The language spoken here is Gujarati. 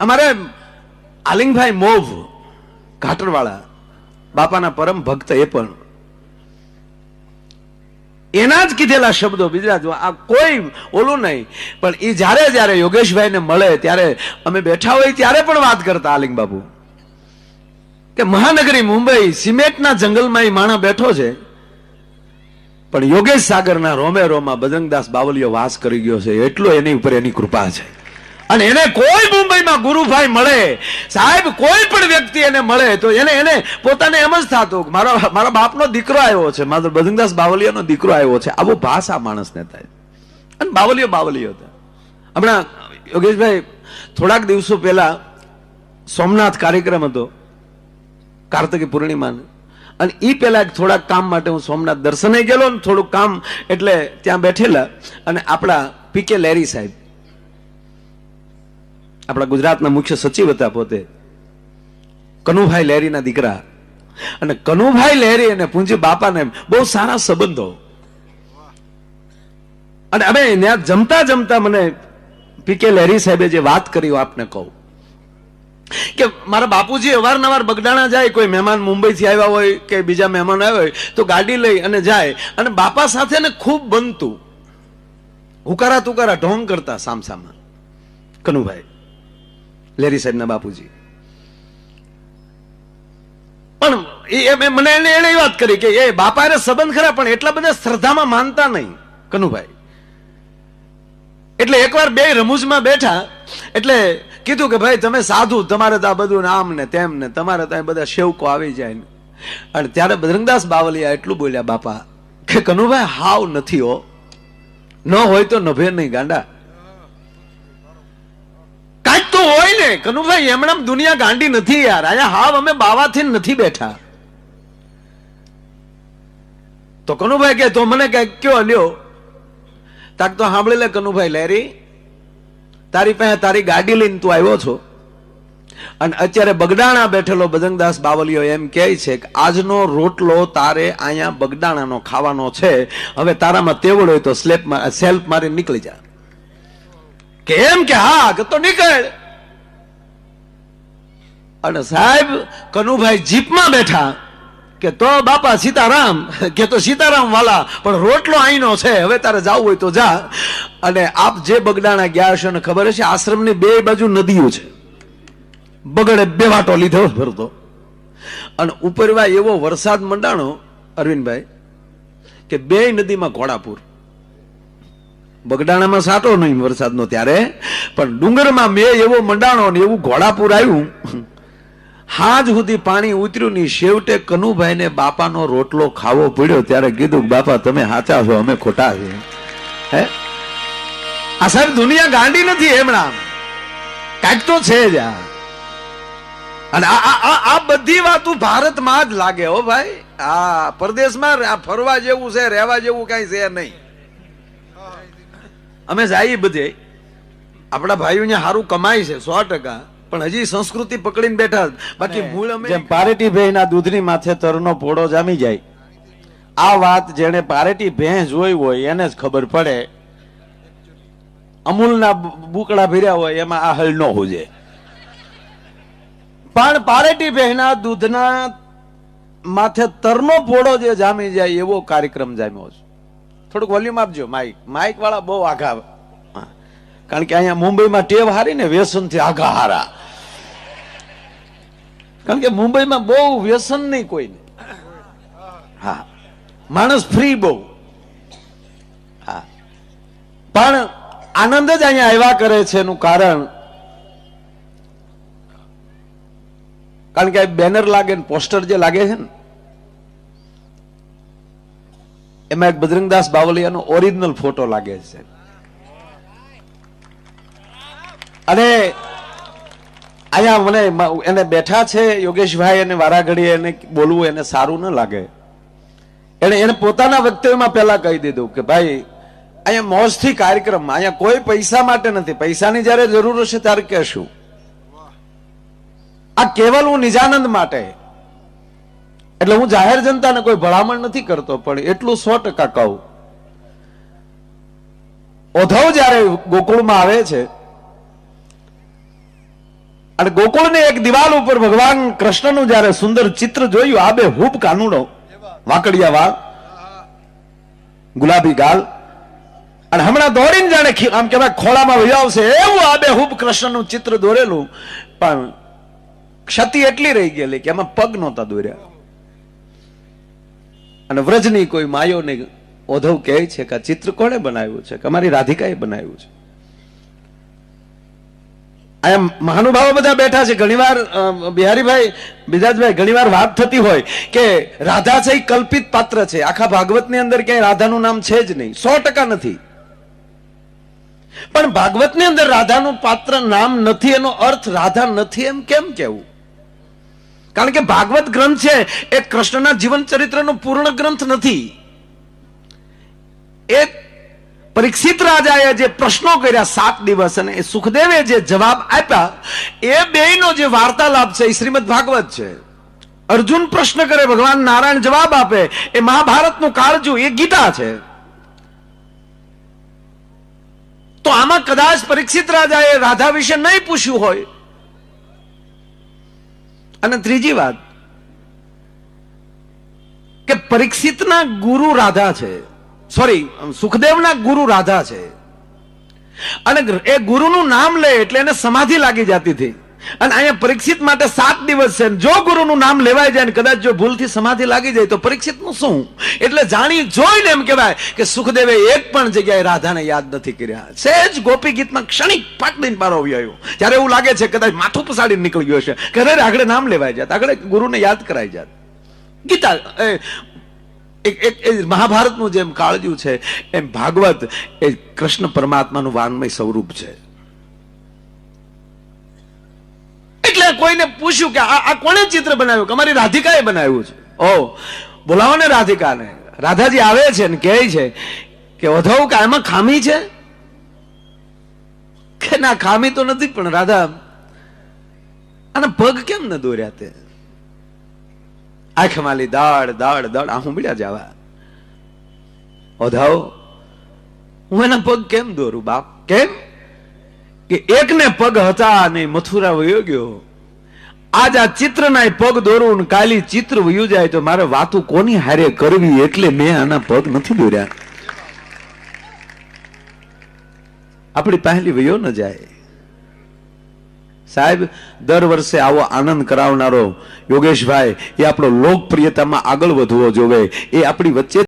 અમારે આલિંગભાઈ મોવ ઘાટરવાળા બાપાના પરમ ભક્ત, એ પણ એના જ કીધેલા શબ્દો, બીજા આ કોઈ ઓલું નહીં, પણ એ જયારે જયારે યોગેશભાઈ ને મળે ત્યારે અમે બેઠા હોય ત્યારે પણ વાત કરતા આલિંગ બાપુ કે મહાનગરી મુંબઈ સિમેન્ટના જંગલમાં એ માણસ બેઠો છે, પણ યોગેશ સાગરના રોમે રોમાં બજરંગદાસ બાવલિયો વાસ કરી ગયો છે, એટલો એની ઉપર એની કૃપા છે. અને એને કોઈ મુંબઈમાં ગુરુભાઈ મળે, સાહેબ કોઈ પણ વ્યક્તિ એને મળે તો એને પોતાને એમ જ થતું મારા બાપનો દીકરો આવ્યો છે, મારો બજરંગદાસ બાવલિયાનો દીકરો આવ્યો છે, આવો ભાસ આ માણસને થાય. અને બાવલિયો હતા. હમણાં યોગેશભાઈ થોડાક દિવસો પહેલા સોમનાથ કાર્યક્રમ હતો કાર્તિકી પૂર્ણિમાનો, અને એ પેલા થોડાક કામ માટે હું સોમનાથ દર્શને ગયેલો ને થોડુંક કામ એટલે ત્યાં બેઠેલા, અને આપણા પીકે લેરી સાહેબ આપણા ગુજરાતના મુખ્ય સચિવ હતા પોતે, કનુભાઈ લેરીના દીકરા, અને કનુભાઈ લેરી અને પૂંજી બાપાને બહુ સારા સંબંધો. અને અમે ત્યાં જમતા જમતા મને પીકે લેરી સાહેબે જે વાત કરી આપને કહું કે મારા બાપુજી અવારનવાર બગડાણા જાય, કોઈ મહેમાન મુંબઈથી આવ્યા હોય કે બીજા મહેમાન આવ્યા હોય તો ગાડી લઈ અને જાય, અને બાપા સાથે ને ખૂબ બનતું, હુકારા તુકારા ઢોંગ કરતા સામસામા કનુભાઈ લેરી સાહેબ ના બાપુજી. પણ મને એને વાત કરી કે એ બાપા એને સંબંધ ખરા, પણ એટલા બધા શ્રદ્ધામાં માનતા નહીં કનુભાઈ. એટલે એકવાર બે રમૂજમાં બેઠા એટલે કીધું કે ભાઈ તમે સાધુ, તમારે તો આ બધું આમ ને તેમ ને, તમારે તો બધા સેવકો આવી જાય ને. અને ત્યારે બજરંગદાસ બાવલિયા એટલું બોલ્યા બાપા કે કનુભાઈ હાવ નથી હો, ન હોય તો નભે નહીં ગાંડા, કાંઈક તો હોય ને કનુભાઈ, એમણામ દુનિયા ગાંડી નથી યાર, અહીંયા હાવ અમે બાવાથી નથી બેઠા. તો કનુભાઈ કે તો મને કઈક કયો લ્યો, તાક તો સાંભળી લે કનુભાઈ લેરી, તારી પાસે તારી ગાડી લઈને તું આવ્યો છો, અને અત્યારે બગડાણા બેઠેલો બજરંગદાસ બાવલિયો એમ કહે છે કે આજનો રોટલો તારે અહીંયા બગડાણાનો ખાવાનો છે, હવે તારામાં તેવડ હોય તો સેલ્ફ મારી નીકળી જા. કે એમ કે હા કે તો નીકળ. અને સાહેબ કનુભાઈ જીપમાં બેઠા કે તો બાપા સીતારામ, કે તો સીતારામ વાલા, પણ રોટલો અહીંનો છે, હવે તારે જવું હોય તો જા. અને આપ જે બગડાણા ગયા હશે ને ખબર હશે, આશ્રમની બે બાજુ નદીઓ છે, બગડે બે વાટો લીધો ભરતો, અને ઉપરવા એવો વરસાદ મંડાણો અરવિંદભાઈ કે બે નદીમાં ઘોડાપુર. બગડાણામાં સાટો નહીં વરસાદનો ત્યારે, પણ ડુંગરમાં મેં એવો મંડાણો ને એવું ઘોડાપુર આવ્યું, હાજ સુધી પાણી ઉતર્યું ની. છેવટે કનુભાઈ ને બાપાનો રોટલો ખાવો પડ્યો. ત્યારે કીધું બાપા તમે સાચા છો, અમે ખોટા છીએ. હે આ સાહેબ દુનિયા ગાંડી નથી, એમણા કાંઈક તો છે જ. અને આ બધી વાતો ભારતમાં જ લાગે હો ભાઈ, આ પરદેશમાં આ ફરવા જેવું છે, રહેવા જેવું કઈ છે નહીં. અમે જાય બધે આપણા ભાઈઓ ને સારું કમાય છે 100%, પણ હજી સંસ્કૃતિ પકડીને બેઠા. બાકી મૂળ અમે જેમ પારેટી ભેંસના દૂધની માથે તરનો પોળો જામી જાય, આ વાત જેને પારેટી ભેંસ જોઈ હોય એને જ ખબર પડે. અમૂલના બુકડા ભર્યા હોય એમાં આ હલ ન હોજે, પણ પારેટી ભેંસના દૂધના માથે તરનો પોળો જે જામી જાય એવો કાર્યક્રમ જામ્યો છે. થોડુંક વોલ્યુમ આપજો માઇક વાળા બહુ આઘા, કારણ કે અહીંયા મુંબઈમાં ટેવ હારી ને વ્યસનથી આઘા હારા, કારણ કે મુંબઈમાં બહુ વ્યસન નહીં કોઈને. હા માણસ ફ્રી બહુ. હા પણ આનંદ જ અહીંયા આવ્યા કરે છે. એનું કારણ કે બેનર લાગે ને પોસ્ટર જે લાગે છે ને એમાં એક બજરંગદાસ બાવલિયાનો ઓરિજિનલ ફોટો લાગે છે. અને અહીંયા મને એને બેઠા છે યોગેશભાઈ, અને વારાઘડીએ એને બોલવું એને સારું ન લાગે. એને પોતાના વક્તવ્યમાં પહેલા કહી દીધું કે ભાઈ અહીંયા મોજથી કાર્યક્રમ, અહીંયા કોઈ પૈસા માટે નથી, પૈસાની જયારે જરૂર હશે ત્યારે કહેશું. આ કેવલ હું નિજાનંદ માટે, એટલે હું જાહેર જનતાને કોઈ ભલામણ નથી કરતો, પણ એટલું 100% કહું. ઉદ્ધવ જયારે ગોકુળમાં આવે છે અને ગોકુળની એક દિવાલ ઉપર ભગવાન કૃષ્ણનું જયારે સુંદર ચિત્ર જોયું, આબે હૂબ કાનુડો, વાકડિયા વાળ, ગુલાબી ગાલ, અને હમણાં દોડીને જાણે આમ કેવાય ખોળામાં વહી આવશે એવું આબે હૂબ કૃષ્ણનું ચિત્ર દોરેલું, પણ ક્ષતિ એટલી રહી ગયેલી કે એમાં પગ નહોતા દોર્યા. અને વ્રજની કોઈ માયોને ઓધવ કહે છે કે આ ચિત્ર કોણે બનાવ્યું છે? કે અમારી રાધિકાએ બનાવ્યું છે. અહીંયા મહાનુભાવો બધા બેઠા છે. ઘણીવાર બિહારીભાઈ, બિરાજભાઈ, ઘણીવાર વાત થતી હોય કે રાધા છે એ કલ્પિત પાત્ર છે. આખા ભાગવતની અંદર ક્યાંય રાધાનું નામ છે જ નહીં, 100% નથી. પણ ભાગવતની અંદર રાધાનું પાત્ર નામ નથી એનો અર્થ રાધા નથી એમ કેમ કેવું? કારણ કે ભાગવત ગ્રંથ છે એ કૃષ્ણના જીવન ચરિત્રનો પૂર્ણ ગ્રંથ નથી. એ પરીક્ષિત રાજાએ જે પ્રશ્નો કર્યા 7 દિવસ અને એ સુખદેવે જે જવાબ આપ્યા, એ બેયનો જે વાર્તાલાપ છે એ શ્રીમદ ભાગવત છે. અર્જુન પ્રશ્ન કરે, ભગવાન નારાયણ જવાબ આપે, એ મહાભારતનું કાળજું, એ ગીતા છે. તો આમાં કદાચ પરીક્ષિત રાજાએ રાધા વિશે નહીં પૂછ્યું હોય. અને ત્રીજી વાત કે પરીક્ષિતના ગુરુ રાધા છે, સોરી, સુખદેવના ગુરુ રાધા છે. અને એ ગુરુનું નામ લે એટલે એને સમાધિ લાગી જતી હતી. અને અહીંયા પરીક્ષિત માટે 7 દિવસ છે. જો ગુરુનું નામ લેવાય જાય ને કદાચ જો ભૂલથી સમાધિ લાગી જાય તો પરીક્ષિતનું શું? એટલે જાણી જોઈને એમ કહેવાય કે સુખદેવે એક પણ જગ્યાએ રાધાને યાદ નથી કર્યા. સહેજ ગોપી ગીતમાં ક્ષણિક પાટ દઈને બારો આવ્યો, ત્યારે એવું લાગે છે કદાચ માથું પસાડીને નીકળી ગયો છે કે અરે આગળ નામ લેવાય જાત, આગળ ગુરુને યાદ કરાઈ જાત. ગીતા મહાભારતનું જેમ કાળજું છે એમ ભાગવત એ કૃષ્ણ પરમાત્માનું વાન્મય સ્વરૂપ છે. એટલે કોઈને પૂછ્યું કે આ કોણે ચિત્ર બનાવ્યું? કે અમારી રાધિકાએ બનાવ્યું છે. ઓ, બોલાવો ને રાધિકાને. રાધાજી આવે છે ને કહે છે કે ઓધવ કે આમાં ખામી છે? કે ના, ખામી તો નથી, પણ રાધા આના પગ કેમ ન દોર્યા? તે આંખમાં લી દાડ દાડ દાડ આહું મળ્યા જવા. ઓધવ, હું એના પગ કેમ દોરું બાપ? કેમ કે એકને પગ હતા ને મથુરા વયો ગયો. આજ આ ચિત્રના પગ દોરું, કાલી ચિત્ર વયું જાય તો મારે વાતું કોની હારે કરવી, એટલે મેં આના પગ નથી દોર્યા. આપણી પહેલી વયો ન જાય. સાહેબ, દર વર્ષે આવો આનંદ કરાવનારો યોગેશભાઈ, એ આપણો લોકપ્રિયતામાં આગળ વધવો જોવે. એ આપણી વચ્ચે